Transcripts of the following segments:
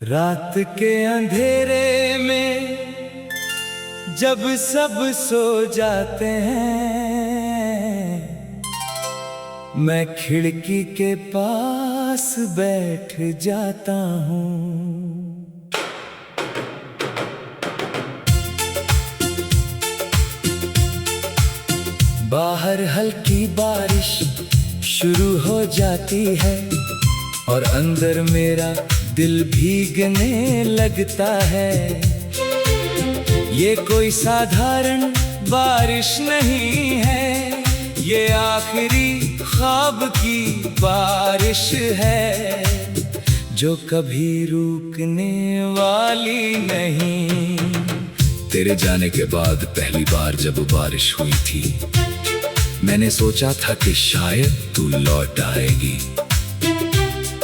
रात के अंधेरे में जब सब सो जाते हैं, मैं खिड़की के पास बैठ जाता हूँ। बाहर हल्की बारिश शुरू हो जाती है और अंदर मेरा दिल भीगने लगता है। ये कोई साधारण बारिश नहीं है, ये आखिरी ख्वाब की बारिश है जो कभी रुकने वाली नहीं। तेरे जाने के बाद पहली बार जब बारिश हुई थी, मैंने सोचा था कि शायद तू लौट आएगी।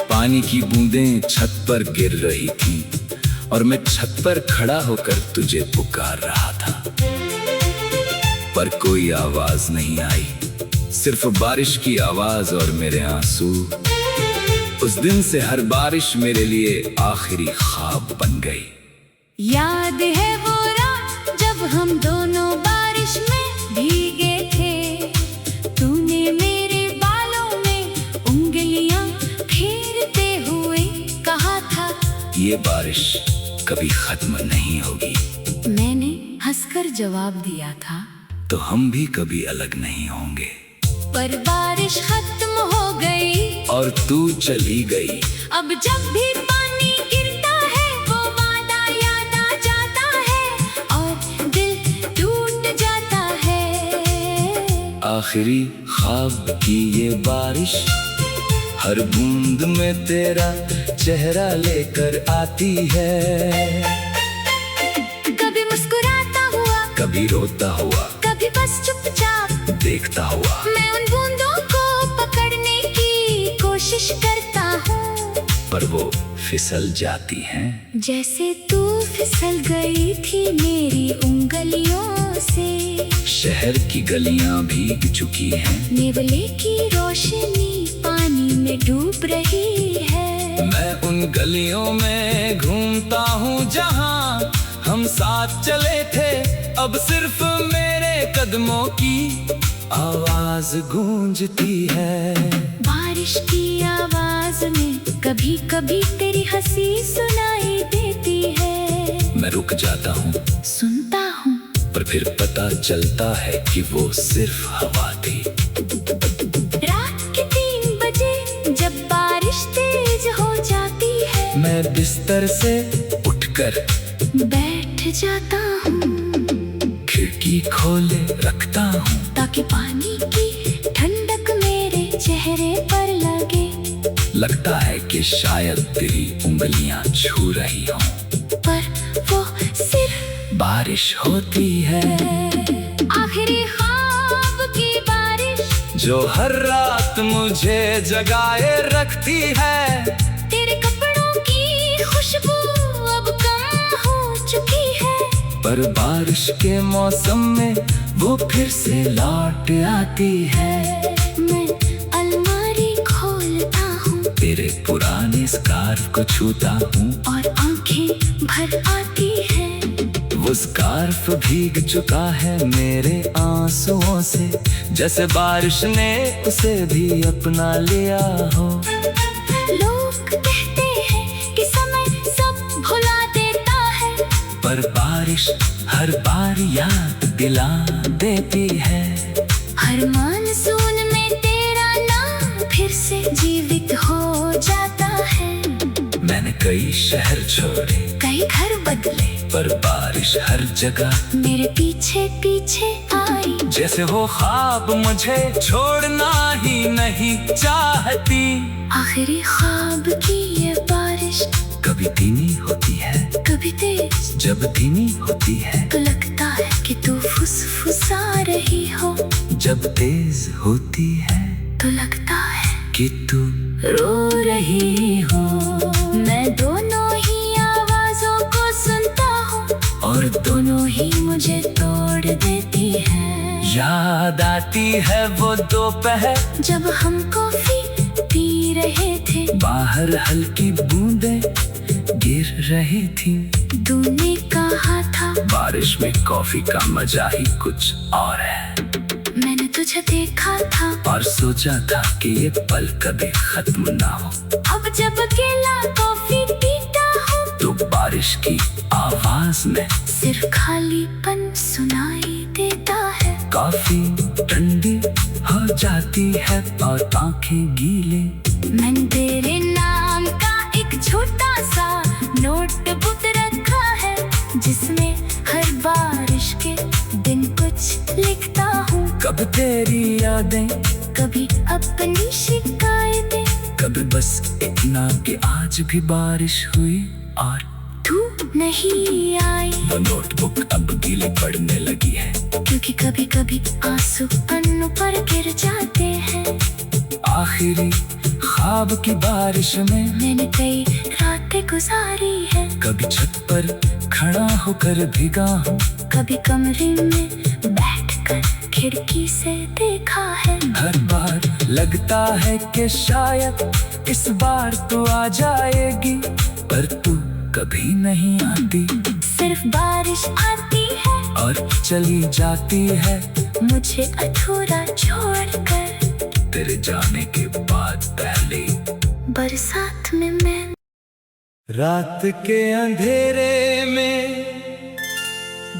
पानी की बूंदें छत पर गिर रही थी और मैं छत पर खड़ा होकर तुझे पुकार रहा था, पर कोई आवाज नहीं आई, सिर्फ बारिश की आवाज और मेरे आंसू। उस दिन से हर बारिश मेरे लिए आखिरी ख्वाब बन गई। याद है वो रात जब हम दोनों बारिश में भीगे थे, तूने मेरे बालों में उंगलियां फेरते हुए कहा था, ये बारिश कभी खत्म नहीं होगी। मैंने हंसकर जवाब दिया था, तो हम भी कभी अलग नहीं होंगे। पर बारिश खत्म हो गई और तू चली गई। अब जब भी पानी गिरता है वो वादा याद आ जाता है और दिल टूट जाता है। आखिरी ख्वाब की ये बारिश हर बूंद में तेरा चेहरा लेकर आती है। कभी मुस्कुराता हुआ, कभी रोता हुआ, कभी बस चुपचाप देखता हुआ, मैं उन बूंदों को पकड़ने की कोशिश करता हूँ, पर वो फिसल जाती हैं। जैसे तू फिसल गई थी मेरी उंगलियों से। शहर की गलियां भीग चुकी हैं, नेवले की रोशनी पानी में डूब रही है। मैं उन गलियों में घूमता हूँ जहाँ हम साथ चले थे। अब सिर्फ मेरे कदमों की आवाज गूंजती है। बारिश की आवाज में कभी कभी तेरी हंसी सुनाई देती है। मैं रुक जाता हूँ, सुनता हूँ, पर फिर पता चलता है कि वो सिर्फ हवा थी। रात के 3 बजे जब बारिश तेज हो जाती है, मैं बिस्तर से उठकर बैठ जाता हूँ, खिड़की खोले रखता हूँ ताकि पानी की ठंडक मेरे चेहरे पर लगे। लगता है कि शायद तेरी उंगलियां छू रही हों, पर वो सिर्फ बारिश होती है। आखिरी ख्वाब की बारिश जो हर रात मुझे जगाए रखती है। तेरे कपड़ों की खुशबू अब कम हो चुकी है, पर बारिश के मौसम में वो फिर से लौट आती है। मैं अलमारी खोलता हूँ, तेरे पुराने स्कार्फ को छूता हूँ और आंखें भर आती है। वो स्कार्फ भीग चुका है मेरे आंसुओं से, जैसे बारिश ने उसे भी अपना लिया हो। लोग कहते हैं कि समय सब भुला देता है, पर बारिश हर बार याद दिला देती है। हर मानसून में तेरा नाम फिर से जीवित हो जाता है। मैंने कई शहर छोड़े, कई घर बदले, पर बारिश हर जगह मेरे पीछे पीछे आई। जैसे वो ख्वाब मुझे छोड़ना ही नहीं चाहती। आखिरी ख्वाब की ये बारिश कभी धीमी होती है, कभी तेज, जब धीमी होती है तो लगता है कि तू फुसफुसा रही हो, जब तेज होती है तो लगता है कि तू रो रही हो। मैं दोनों ही आवाजों को सुनता हूँ और दोनों ही मुझे तोड़ देती है। याद आती है वो दोपहर जब हम कॉफी पी रहे थे, बाहर हल्की बूंदें गिर रही थी। तूने कहा था बारिश में कॉफी का मजा ही कुछ और है। मैंने तुझे देखा था और सोचा था कि ये पल कभी खत्म ना हो। अब जब अकेला कॉफी पीता हूँ तो बारिश की आवाज में सिर्फ खालीपन सुनाई देता है। कॉफी ठंडी हो जाती है और आंखें गीले। मैंने तेरे नाम का एक छोटा सा नोटबुक रखा है जिसमें हर बारिश के दिन कुछ लिखता हूँ। कब तेरी यादें, कभी अपनी शिकायतें, कभी बस इतना कि आज भी बारिश हुई और तू नहीं आई। वो नोटबुक अब गीली पड़ने लगी है। क्योंकि कभी कभी आंसू पन्नों पर गिर जाते हैं। आखिरी ख्वाब की बारिश में मैंने कई रातें गुजारी है। कभी छत पर खड़ा होकर भीगा हूँ। कभी कमरे में बैठकर खिड़की से देखा है। हर बार लगता है कि शायद इस बार तू आ जाएगी, पर तू कभी नहीं आती। सिर्फ बारिश आती है और चली जाती है, मुझे अधूरा छोड़कर। तेरे जाने के बाद पहले बरसात में मैं रात के अंधेरे में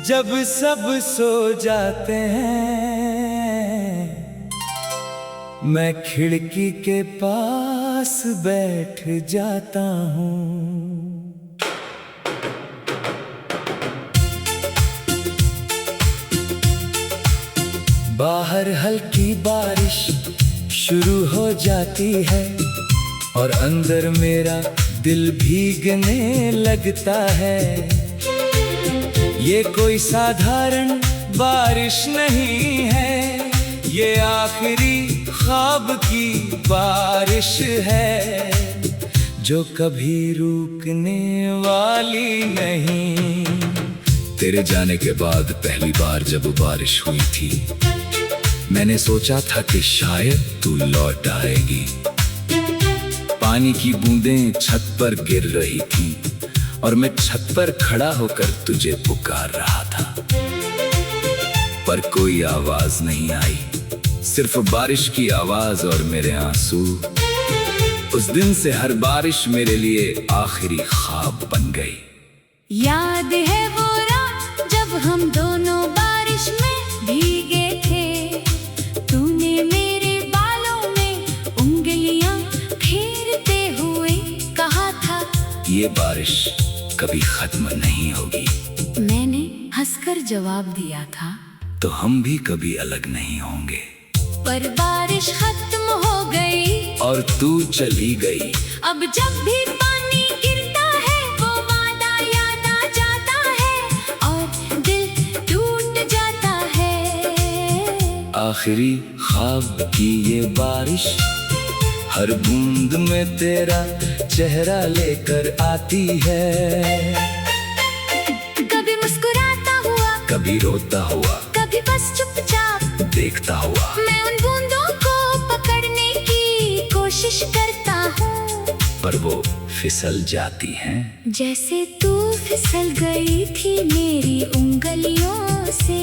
जब सब सो जाते हैं, मैं खिड़की के पास बैठ जाता हूँ। बाहर हल्की बारिश शुरू हो जाती है और अंदर मेरा दिल भीगने लगता है। ये कोई साधारण बारिश नहीं है, ये आखिरी ख्वाब की बारिश है जो कभी रुकने वाली नहीं। तेरे जाने के बाद पहली बार जब बारिश हुई थी, मैंने सोचा था कि शायद तू लौट आएगी। पानी की बूंदें छत पर गिर रही थी और मैं छत पर खड़ा होकर तुझे पुकार रहा था, पर कोई आवाज नहीं आई, सिर्फ बारिश की आवाज और मेरे आंसू। उस दिन से हर बारिश मेरे लिए आखिरी ख्वाब बन गई। याद है वो रात जब हम दोनों बारिश में भीगे थे। तूने मेरे बालों में उंगलियां फेरते हुए कहा था, ये बारिश कभी खत्म नहीं होगी। मैंने हंसकर जवाब दिया था, तो हम भी कभी अलग नहीं होंगे। पर बारिश खत्म हो गई और तू चली गई। अब जब भी पानी गिरता है वो वादा याद आ जाता है और दिल टूट जाता है। आखिरी ख्वाब की ये बारिश हर बूंद में तेरा चेहरा लेकर आती है। कभी मुस्कुराता हुआ, कभी रोता हुआ, कभी बस चुपचाप देखता हुआ। मैं उन बूंदों को पकड़ने की कोशिश करता हूँ, पर वो फिसल जाती हैं। जैसे तू फिसल गई थी मेरी उंगलियों से।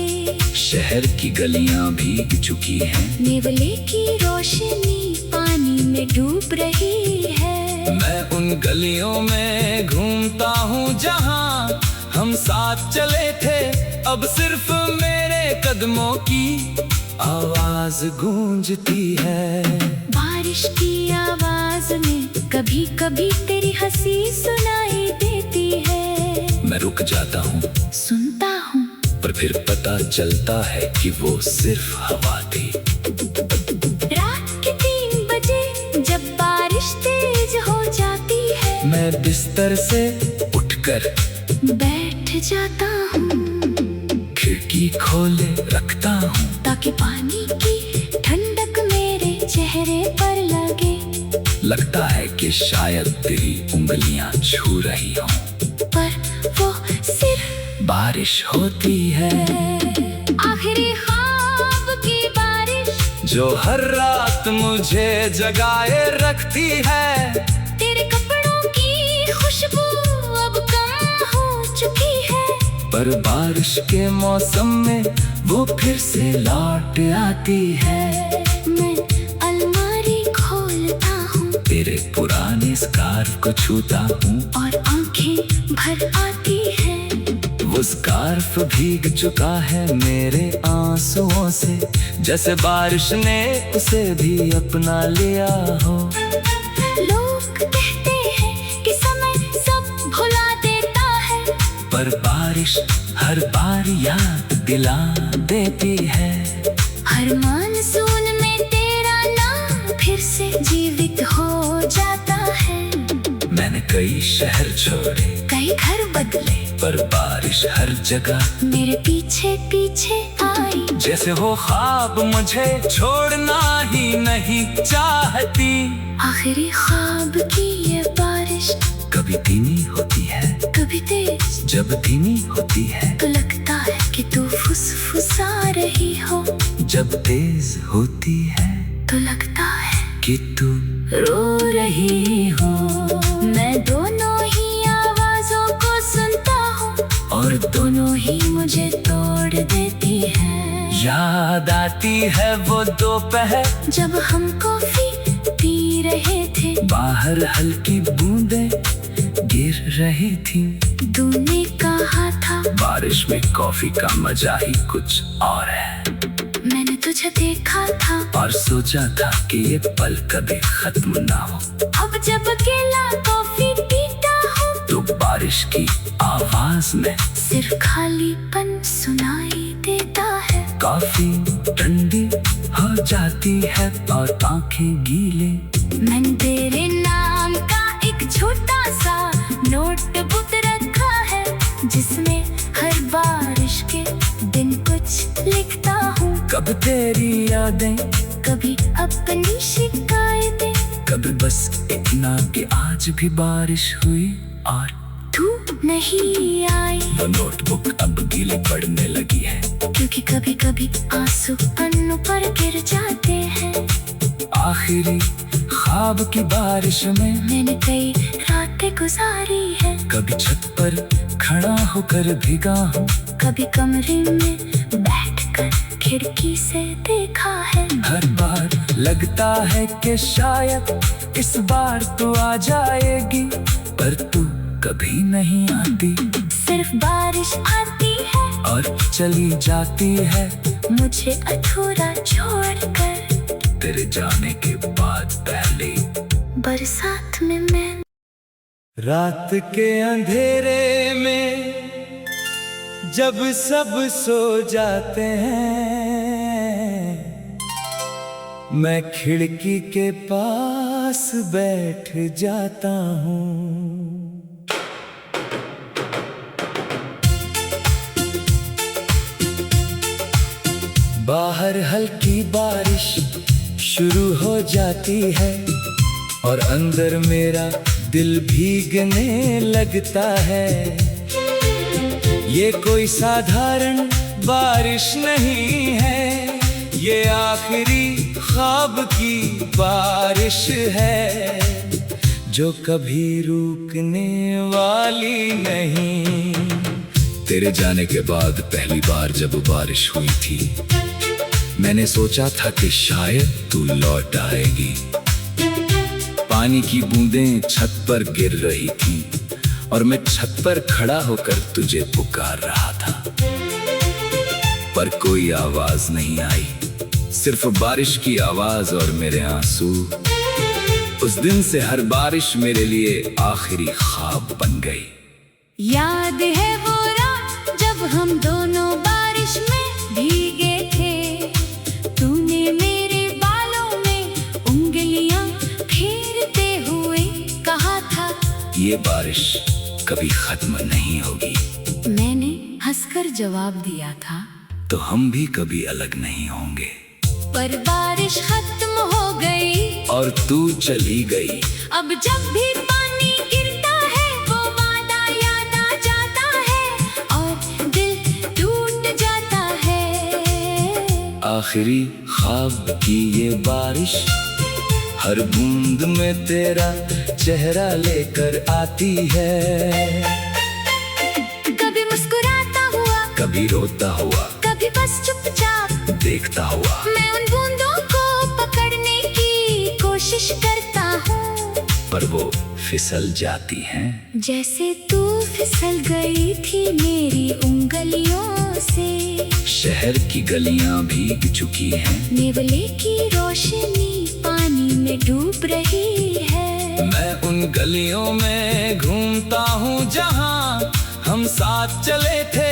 शहर की गलियां भीग चुकी हैं, नेवले की रोशनी पानी में डूब रही है। मैं उन गलियों में घूमता हूँ जहाँ हम साथ चले थे। अब सिर्फ मेरे कदमों की आवाज गूंजती है। बारिश की आवाज में कभी कभी तेरी हंसी सुनाई देती है। मैं रुक जाता हूँ, सुनता हूँ, पर फिर पता चलता है कि वो सिर्फ हवा थी। रात के 3 बजे जब बारिश तेज हो जाती है, मैं बिस्तर से उठकर बैठ जाता हूँ, खिड़की खोले रखता हूँ ताकि पानी की ठंडक मेरे चेहरे पर लगे। लगता है कि शायद तेरी उंगलियां छू रही हों, पर वो सिर्फ बारिश होती है। आखिरी ख्वाब की बारिश जो हर रात मुझे जगाए रखती है। तेरे कपड़ों की खुशबू अब कम पर बारिश के मौसम में वो फिर से लौट आती है। मैं अलमारी खोलता हूँ, तेरे पुराने स्कार्फ को छूता हूँ और आंखें भर आती है। वो स्कार्फ भीग चुका है मेरे आंसुओं से, जैसे बारिश ने उसे भी अपना लिया हो। लोग कहते हैं कि समय सब भुला देता है, पर बारिश हर बार याद दिला देती है। हर मानसून में तेरा नाम फिर से जीवित हो जाता है। मैंने कई शहर छोड़े, कई घर बदले, पर बारिश हर जगह मेरे पीछे पीछे आई। जैसे वो ख्वाब मुझे छोड़ना ही नहीं चाहती। आखिरी ख्वाब की ये बारिश कभी धीमी होती है, कभी तेज। जब धीमी होती है तो लगता है कि तू फुसफुसा रही हो, जब तेज होती है तो लगता है कि तू रो रही हो। मैं दोनों ही आवाजों को सुनता हूँ, और दोनों ही मुझे तोड़ देती है। याद आती है वो दोपहर जब हम कॉफी पी रहे थे, बाहर हल्की बूंदें गिर रही थी। तूने कहा था बारिश में कॉफी का मजा ही कुछ और है। मैंने तुझे देखा था और सोचा था कि ये पल कभी खत्म ना हो। अब जब अकेला कॉफी पीता हूँ, तो बारिश की आवाज में सिर्फ खालीपन सुनाई देता है। कॉफी ठंडी हो जाती है और आंखें गीले। मैंने तेरे नाम का एक छोटा सा नोटबुक रखा है, जिसमें हर बारिश के दिन कुछ लिखता हूँ। कब तेरी यादें, कभी अपनी शिकायतें, कभी बस इतना कि आज भी बारिश हुई और तू नहीं आई। वो नोटबुक अब गीली पड़ने लगी है, क्योंकि कभी कभी आंसू पन्नों पर गिर जाते हैं। आखिरी ख्वाब की बारिश में मैंने कई रातें गुजारी है, कभी छत पर खड़ा होकर भीगा हूँ, कभी कमरे में बैठकर खिड़की से देखा है। हर बार लगता है कि शायद इस बार तू आ जाएगी, पर तू कभी नहीं आती। सिर्फ बारिश आती है और चली जाती है, मुझे अधूरा छोड़कर। तेरे जाने के बाद पहले बरसात में मैं रात के अंधेरे में जब सब सो जाते हैं, मैं खिड़की के पास बैठ जाता हूँ। बाहर हल्की बारिश शुरू हो जाती है और अंदर मेरा दिल भीगने लगता है। ये कोई साधारण बारिश नहीं है, ये आखिरी ख्वाब की बारिश है, जो कभी रुकने वाली नहीं। तेरे जाने के बाद पहली बार जब बारिश हुई थी, मैंने सोचा था कि शायद तू लौट आएगी। पानी की बूंदें छत पर गिर रही थी और मैं छत पर खड़ा होकर तुझे पुकार रहा था, पर कोई आवाज नहीं आई, सिर्फ बारिश की आवाज और मेरे आंसू। उस दिन से हर बारिश मेरे लिए आखिरी ख्वाब बन गई। याद है वो रात जब हम दोनों बारिश में भीगे थे, तूने मेरे बालों में उंगलियां फेरते हुए कहा था, ये बारिश कभी खत्म नहीं होगी। मैंने हंसकर जवाब दिया था, तो हम भी कभी अलग नहीं होंगे। पर बारिश खत्म हो गई और तू चली गई। अब जब भी पानी गिरता है वो वादा याद आ जाता है और दिल टूट जाता है। आखिरी ख्वाब की ये बारिश हर बूंद में तेरा चेहरा लेकर आती है। कभी मुस्कुराता हूँ कभी रोता हुआ, कभी बस चुपचाप देखता हुआ। मैं उन बूंदों को पकड़ने की कोशिश करता हूँ, पर वो फिसल जाती हैं। जैसे तू फिसल गई थी मेरी उंगलियों से। शहर की गलियां भीग चुकी हैं, नेवले की रोशनी पानी में डूब रही है। मैं उन गलियों में घूमता हूँ जहाँ हम साथ चले थे।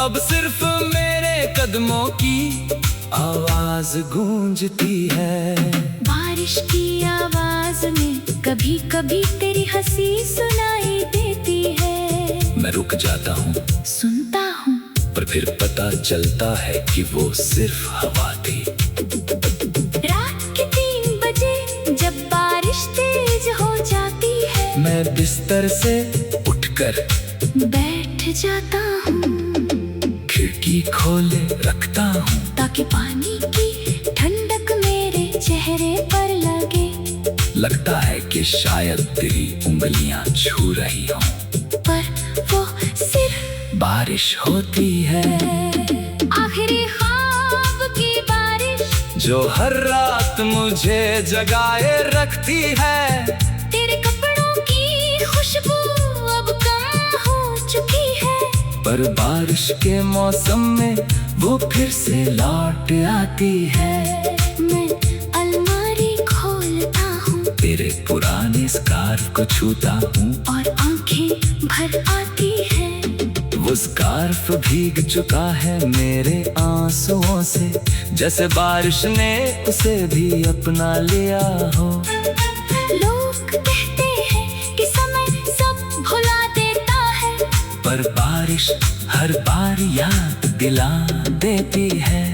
अब सिर्फ मेरे कदमों की आवाज गूंजती है। बारिश की आवाज में कभी कभी तेरी हंसी सुनाई देती है। मैं रुक जाता हूँ, सुनता हूँ, पर फिर पता चलता है कि वो सिर्फ हवा थी। रात के 3 बजे जब बारिश तेज हो जाती है, मैं बिस्तर से उठकर बैठ जाता हूँ, खिड़की खोले रखता हूँ, ताकि पानी की ठंडक मेरे चेहरे पर लगे। लगता है कि शायद तेरी उंगलियां छू रही हों, पर वो सिर्फ बारिश होती है। आखिरी ख्वाब की बारिश, जो हर रात मुझे जगाए रखती है। तेरे कपड़ों की खुशबू अब कम हो चुकी है, पर बारिश के मौसम में वो फिर से लौट आती है। मैं अलमारी खोलता हूँ तेरे पुराने स्कार्फ को छूता हूँ, और आंखें भर आती है। वो स्कार्फ भीग चुका है मेरे आंसुओं से, जैसे बारिश ने उसे भी अपना लिया हो। लोग कहते हैं कि समय सब भुला देता है, पर बारिश हर बार याद दिला देती है।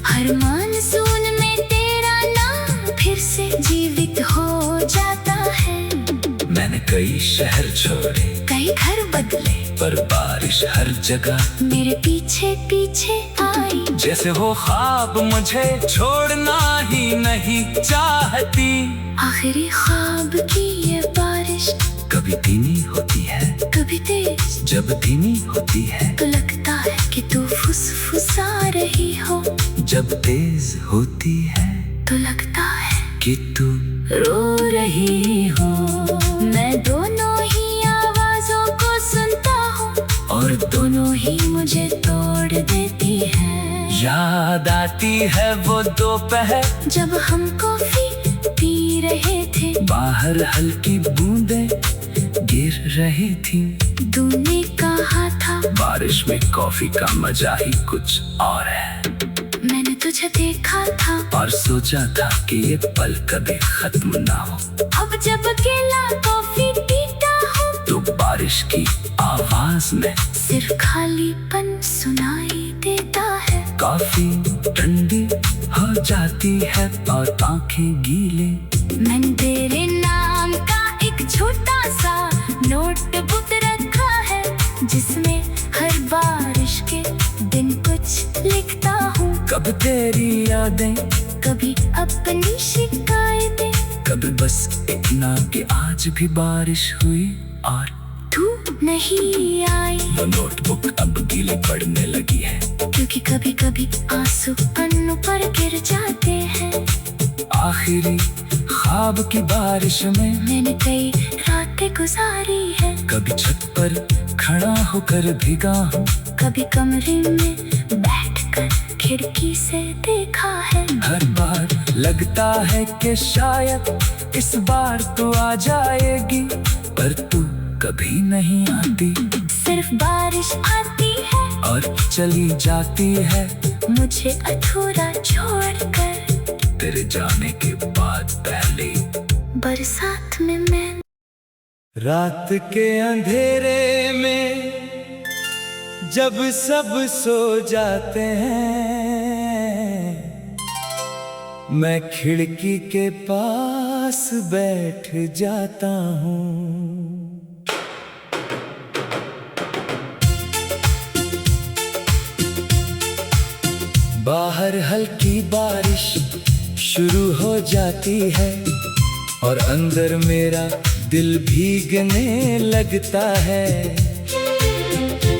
हर मानसून में तेरा नाम फिर से जीवित हो जाता है। मैंने कई शहर छोड़े, कई घर बदले, पर बारिश हर जगह मेरे पीछे पीछे आई। जैसे वो ख्वाब मुझे छोड़ना ही नहीं चाहती। आखिरी ख्वाब की ये बारिश कभी धीमी होती है, कभी तेज। जब धीमी होती है तो लगता है कि तू फुसफुसा रही हो, जब तेज होती है तो लगता है कि तू रो रही हो। मैं दोनों ही आवाजों को सुनता हूँ, और दोनों ही मुझे तोड़ देती है। याद आती है वो दोपहर जब हम कॉफी पी रहे थे, बाहर हल्की बूंदें गिर रही थी। तूने कहा था बारिश में कॉफी का मजा ही कुछ और है। मैंने तुझे देखा था, और सोचा था कि ये पल कभी खत्म ना हो। अब जब अकेला कॉफी पीता हूँ, तो बारिश की आवाज में सिर्फ खालीपन सुनाई देता है। कॉफी ठंडी हो जाती है और आंखें गीले। मैंने तेरे नाम का एक छोटा सा नोटबुक रखा है, जिसमें हर बारिश के दिन कुछ लिखता हूँ। कब तेरी यादें, कभी अपनी शिकायतें, कभी बस इतना कि आज भी बारिश हुई और तू नहीं आई। वो नोटबुक अब गीली पड़ने लगी है, क्योंकि कभी कभी आंसू पन्नों पर गिर जाते हैं। आखिरी ख्वाब की बारिश में मैंने कई रातें गुजारी है, कभी छत पर खड़ा होकर भीगा हूँ, कभी कमरे में बैठकर खिड़की से देखा है। हर बार लगता है कि शायद इस बार तू आ जाएगी, पर तू कभी नहीं आती। सिर्फ बारिश आती है और चली जाती है, मुझे अधूरा छोड़कर। तेरे जाने के बाद पहले बरसात में मैं रात के अंधेरे में जब सब सो जाते हैं, मैं खिड़की के पास बैठ जाता हूँ। बाहर हल्की बारिश शुरू हो जाती है और अंदर मेरा दिल भीगने लगता है।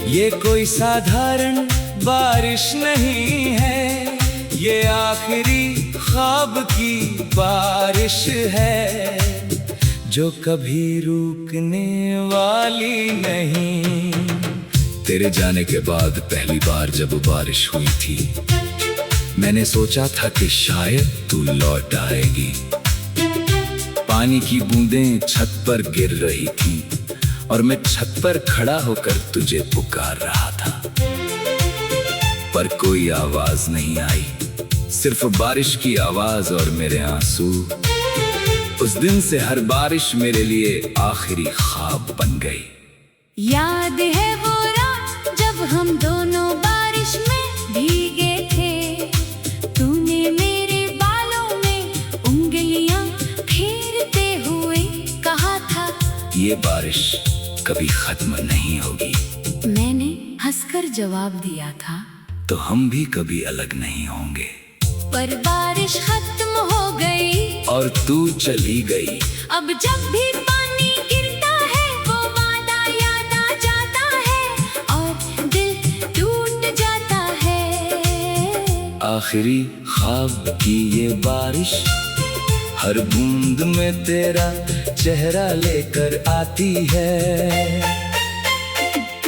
ये कोई साधारण बारिश नहीं है, ये आखिरी ख्वाब की बारिश है, जो कभी रुकने वाली नहीं। तेरे जाने के बाद पहली बार जब बारिश हुई थी, मैंने सोचा था कि शायद तू लौट आएगी। पानी की बूंदें छत पर गिर रही थी और मैं छत पर खड़ा होकर तुझे पुकार रहा था, पर कोई आवाज नहीं आई, सिर्फ बारिश की आवाज और मेरे आंसू। उस दिन से हर बारिश मेरे लिए आखिरी ख्वाब बन गई। याद है वो रात जब हम दोनों बारिश में भीगे थे, तूने मेरे बालों में उंगलियां फेरते हुए कहा था, ये बारिश कभी खत्म नहीं होगी। मैंने हंसकर जवाब दिया था, तो हम भी कभी अलग नहीं होंगे। पर बारिश खत्म हो गई और तू चली गई। अब जब भी पानी गिरता है वो वादा याद आ जाता है और दिल टूट जाता है। आखिरी ख्वाब की ये बारिश हर बूंद में तेरा चेहरा लेकर आती है।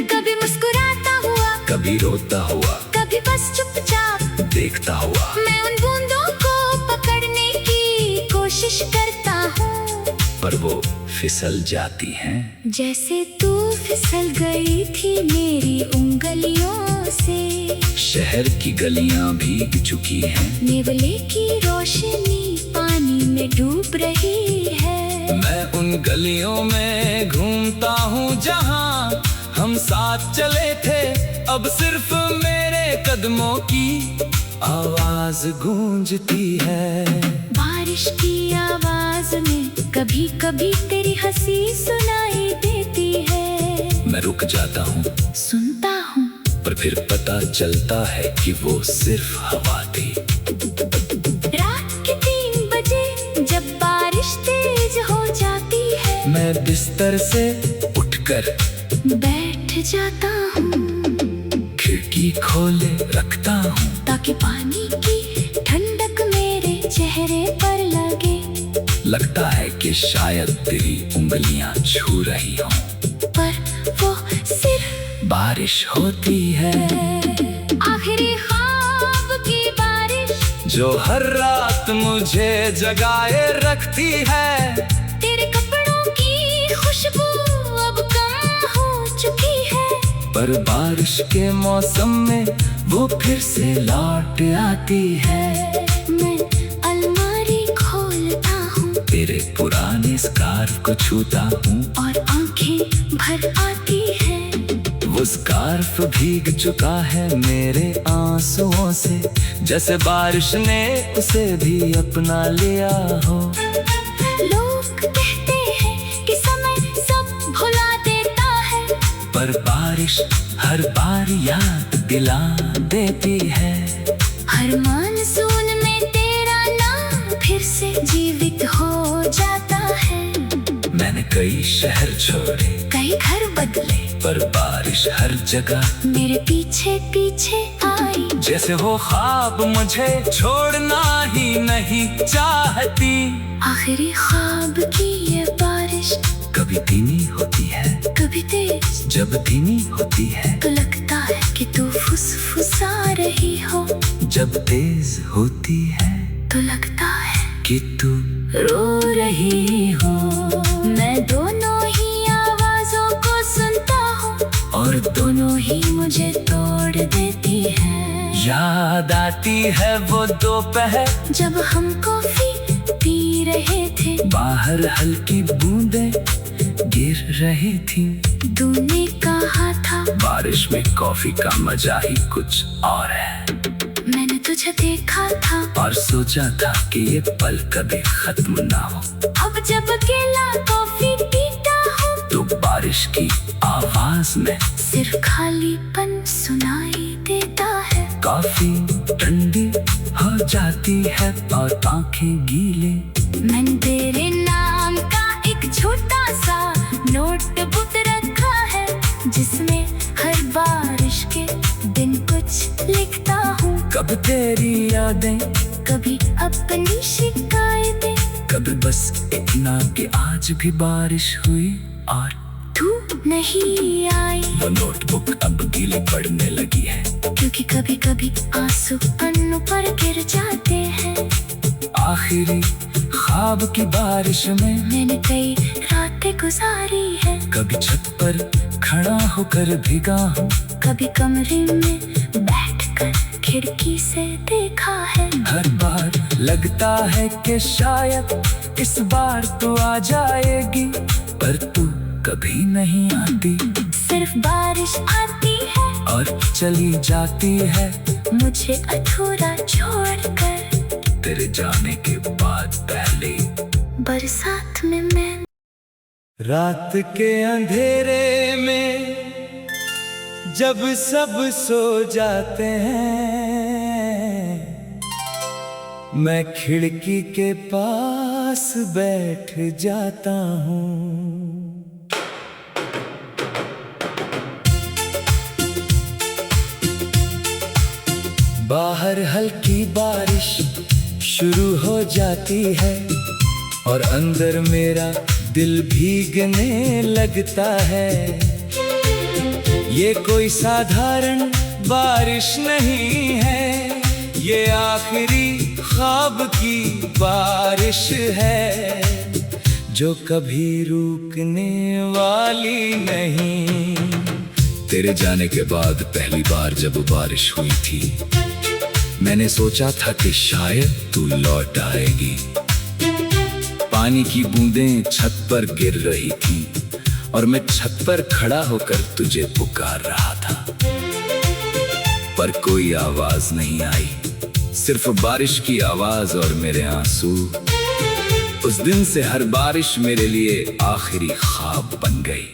कभी मुस्कुराता हुआ, कभी रोता हुआ, कभी बस चुपचाप देखता हुआ, मैं उन बूंदों को पकड़ने की कोशिश करता हूँ, पर वो फिसल जाती हैं। जैसे तू फिसल गई थी मेरी उंगलियों से। शहर की गलियां भीग चुकी हैं, नेवले की रोशनी पानी में डूब रही है। मैं उन गलियों में घूमता हूँ जहाँ हम साथ चले थे। अब सिर्फ मेरे कदमों की आवाज गूंजती है। बारिश की आवाज में कभी कभी तेरी हंसी सुनाई देती है। मैं रुक जाता हूँ, सुनता हूँ, पर फिर पता चलता है कि वो सिर्फ हवा थी। रात के 3 बजे जब बारिश तेज हो जाती है, मैं बिस्तर से उठकर बैठ जाता हूँ, खिड़की खोले रखता हूँ, ताकि पानी की ठंडक मेरे चेहरे पर लगे। लगता है कि शायद तेरी उंगलियां छू रही हों, पर वो सिर्फ बारिश होती है। आखिरी ख्वाब की बारिश जो हर रात मुझे जगाए रखती है। तेरे कपड़ों की खुशबू अब कम हो चुकी है, पर बारिश के मौसम में वो फिर से लौट आती है। मैं अलमारी खोलता हूँ तेरे पुराने स्कार्फ को छूता हूँ और आंखें भर आती हैं। वो स्कार्फ भीग चुका है मेरे आंसुओं से, जैसे बारिश ने उसे भी अपना लिया हो। लोग कहते हैं कि समय सब भुला देता है, पर बारिश हर बार याद दिला देती है। हर मानसून में तेरा नाम फिर से जीवित हो जाता है। मैंने कई शहर छोड़े, कई घर बदले, पर बारिश हर जगह मेरे पीछे पीछे आई। जैसे वो ख्वाब मुझे छोड़ना ही नहीं चाहती। आखिरी ख्वाब की ये बारिश कभी धीमी होती है, कभी तेज। जब धीमी होती है तो लगता है कि तू फुसफुसा रही हो, जब तेज होती है तो लगता है कि तू रो रही हो। मैं दोनों ही आवाजों को सुनता हूँ और दोनों ही मुझे तोड़ देती है। याद आती है वो दोपहर जब हम कॉफी पी रहे थे, बाहर हल्की बूंदें गिर रही थी। तूने कहा था बारिश में कॉफी का मजा ही कुछ और है। मैंने तुझे देखा था और सोचा था कि ये पल कभी खत्म ना हो। अब जब अकेला कॉफी पीता हूँ तो बारिश की आवाज में सिर्फ खालीपन सुनाई देता है। कॉफी ठंडी हो जाती है और आंखें गीले। मैंने तेरे नाम का एक छोटा सा नोटबुक रखा है, जिसमें हर बारिश के दिन कुछ लिखता हूँ। कब तेरी यादें, कभी अपनी शिकायतें, कभी बस इतना कि आज भी बारिश हुई और तू नहीं आई। वो नोटबुक अब गीली पड़ने लगी है, क्योंकि कभी कभी आंसू पन्नों पर गिर जाते हैं। आखिरी ख्वाब की बारिश में मैंने कई रातें गुजारी है। कभी छत पर खड़ा होकर भीगा हूँ, कभी कमरे में बैठकर खिड़की से देखा है। हर बार लगता है कि शायद इस बार तू आ जाएगी, पर तू कभी नहीं आती। सिर्फ बारिश आती है और चली जाती है, मुझे अधूरा छोड़कर। तेरे जाने के बाद पहले बरसात में मैं रात के अंधेरे में जब सब सो जाते हैं, मैं खिड़की के पास बैठ जाता हूँ। बाहर हल्की बारिश शुरू हो जाती है और अंदर मेरा दिल भीगने लगता है। ये कोई साधारण बारिश नहीं है, ये आखिरी ख्वाब की बारिश है, जो कभी रुकने वाली नहीं। तेरे जाने के बाद पहली बार जब बारिश हुई थी, मैंने सोचा था कि शायद तू लौट आएगी। पानी की बूंदें छत पर गिर रही थी और मैं छत पर खड़ा होकर तुझे पुकार रहा था, पर कोई आवाज नहीं आई, सिर्फ बारिश की आवाज और मेरे आंसू। उस दिन से हर बारिश मेरे लिए आखिरी ख्वाब बन गई।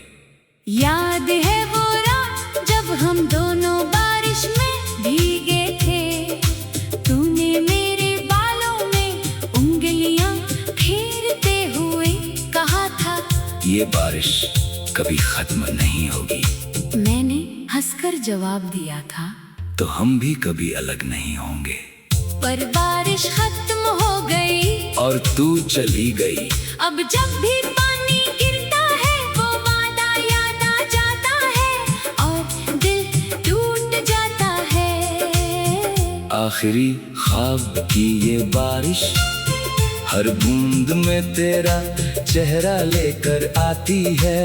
याद है वो रात जब हम दोनों बारिश में भीगे थे। तूने मेरे बालों में उंगलियां फेरते हुए कहा था, ये बारिश कभी खत्म नहीं होगी। मैंने हंसकर जवाब दिया था, तो हम भी कभी अलग नहीं होंगे। पर बारिश खत्म हो गई और तू चली गई। अब जब भी पानी गिरता है वो वादा याद आ जाता है और दिल टूट जाता है। आखिरी ख्वाब की ये बारिश हर बूंद में तेरा चेहरा लेकर आती है।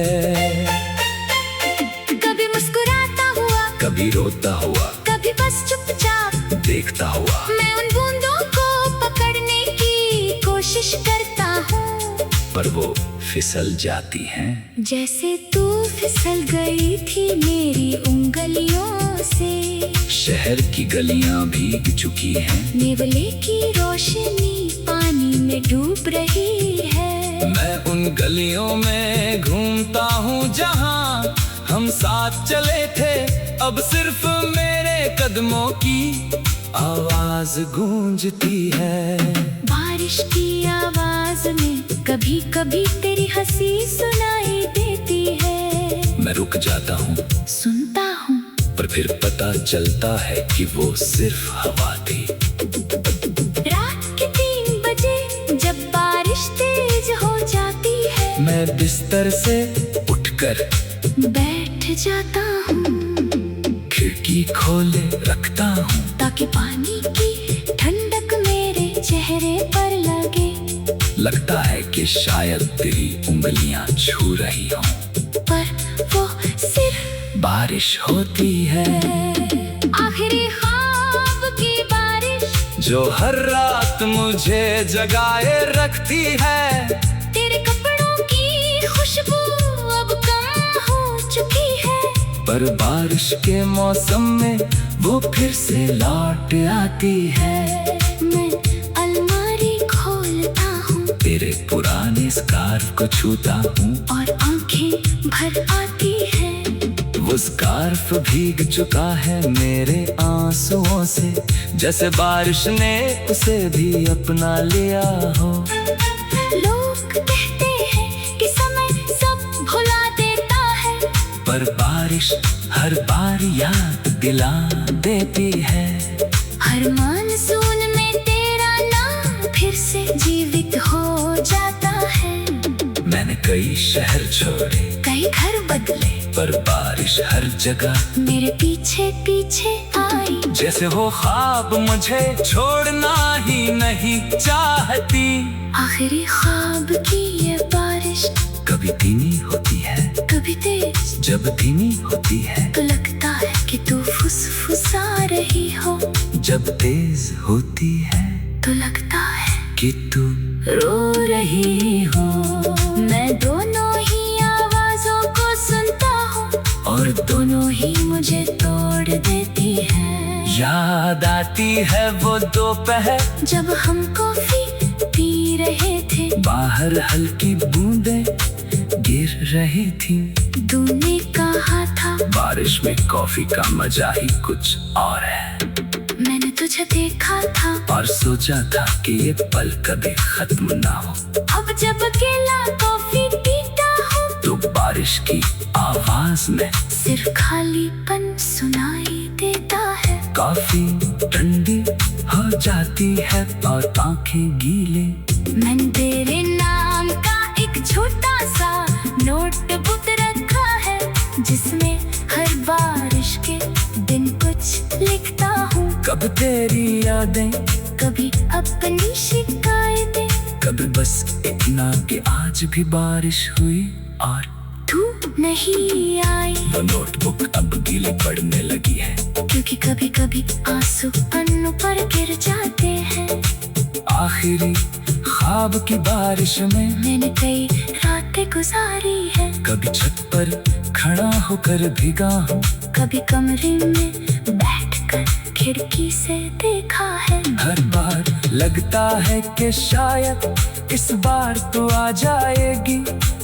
कभी मुस्कुराता हुआ, कभी रोता हुआ, कभी बस चुपचाप देखता हुआ, मैं उन बूंदों को पकड़ने की कोशिश करता हूँ, पर वो फिसल जाती हैं। जैसे तू फिसल गई थी मेरी उंगलियों से। शहर की गलियां भीग चुकी हैं, नेवले की रोशनी पानी में डूब रही है। मैं उन गलियों में घूमता हूँ जहाँ हम साथ चले थे। अब सिर्फ मेरे कदमों की आवाज गूंजती है। बारिश की आवाज में कभी कभी तेरी हंसी सुनाई देती है। मैं रुक जाता हूँ, सुनता हूँ, पर फिर पता चलता है कि वो सिर्फ हवा थी। रात के 3 बजे जब बारिश तेज हो जाती है, मैं बिस्तर से उठकर बैठ जाता हूँ, खिड़की खोले रखता हूँ, ताकि पानी की ठंडक मेरे चेहरे पर लगे। लगता है कि शायद तेरी उंगलियां छू रही हों, पर वो सिर्फ बारिश होती है। आखिरी ख्वाब की बारिश, जो हर रात मुझे जगाए रखती है। तेरे कपड़ों की खुशबू अब कम हो चुकी है, पर बारिश के मौसम में वो फिर से लौट आती है। मैं अलमारी खोलता हूँ, तेरे पुराने स्कार्फ को छूता हूँ, और आंखें भर आती है। वो स्कार्फ भीग चुका है मेरे आंसुओं से, जैसे बारिश ने उसे भी अपना लिया हो। लोग कहते हैं कि समय सब भुला देता है, पर बारिश हर बार याद दिला देती है। हर मानसून में तेरा नाम फिर से जीवित हो जाता है। मैंने कई शहर छोड़े, कई घर बदले, पर बारिश हर जगह मेरे पीछे पीछे आई। जैसे वो ख्वाब मुझे छोड़ना ही नहीं चाहती। आखिरी ख्वाब की ये बारिश कभी धीमी होती है, कभी तेज। जब धीमी होती है तो लगता है कि तू फुसफुसा रही हो, जब तेज होती है तो लगता है कि तू रो रही हो। मैं दोनों ही आवाजों को सुनता हूँ, और दोनों ही मुझे तोड़ देती है। याद आती है वो दोपहर जब हम कॉफी पी रहे थे, बाहर हल्की बूंदें गिर रही थी। तूने कहा था बारिश में कॉफी का मजा ही कुछ और है। मैंने तुझे देखा था और सोचा था कि ये पल कभी खत्म ना हो। अब जब अकेला कॉफी पीता हूँ, तो बारिश की आवाज में सिर्फ खालीपन सुनाई देता है। कॉफी ठंडी हो जाती है और आंखें गीले। मैंने तेरे नाम का एक छोटा सा नोटबुक रखा है, जिसमें हर बारिश के दिन कुछ लिखता हूँ। कब तेरी यादें, कभी अपनी शिकायतें, कभी बस इतना कि आज भी बारिश हुई और तू नहीं आई। वो नोटबुक अब गीली पड़ने लगी है, क्योंकि कभी कभी आंसू पन्नों पर गिर जाते हैं। आखिरी ख्वाब की बारिश में मैंने कई रातें गुजारी है, कभी छत पर खड़ा होकर भीगा हूँ, कभी कमरे में बैठकर खिड़की से देखा है। हर बार लगता है कि शायद इस बार तू आ जाएगी,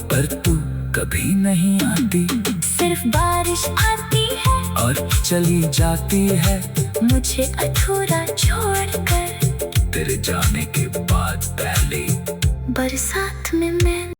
पर तू कभी नहीं आती। सिर्फ बारिश आती है और चली जाती है, मुझे अधूरा छोड़कर। तेरे जाने के बाद पहले बरसात में मैं